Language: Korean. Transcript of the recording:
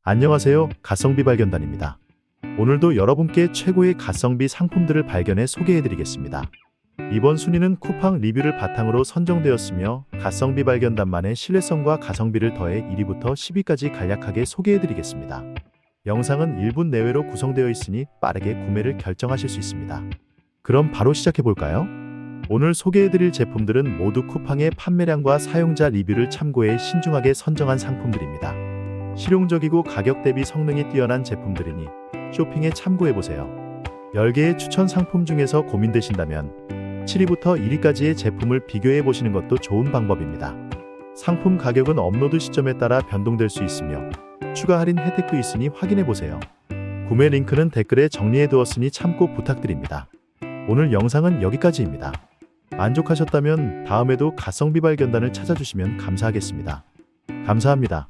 안녕하세요. 가성비 발견단입니다. 오늘도 여러분께 최고의 가성비 상품들을 발견해 소개해드리겠습니다. 이번 순위는 쿠팡 리뷰를 바탕으로 선정되었으며 가성비 발견단만의 신뢰성과 가성비를 더해 1위부터 10위까지 간략하게 소개해드리겠습니다. 영상은 1분 내외로 구성되어 있으니 빠르게 구매를 결정하실 수 있습니다. 그럼 바로 시작해볼까요? 오늘 소개해드릴 제품들은 모두 쿠팡의 판매량과 사용자 리뷰를 참고해 신중하게 선정한 상품들입니다. 실용적이고 가격 대비 성능이 뛰어난 제품들이니 쇼핑에 참고해보세요. 10개의 추천 상품 중에서 고민되신다면 7위부터 1위까지의 제품을 비교해보시는 것도 좋은 방법입니다. 상품 가격은 업로드 시점에 따라 변동될 수 있으며 추가 할인 혜택도 있으니 확인해보세요. 구매 링크는 댓글에 정리해두었으니 참고 부탁드립니다. 오늘 영상은 여기까지입니다. 만족하셨다면 다음에도 가성비 발견단을 찾아주시면 감사하겠습니다. 감사합니다.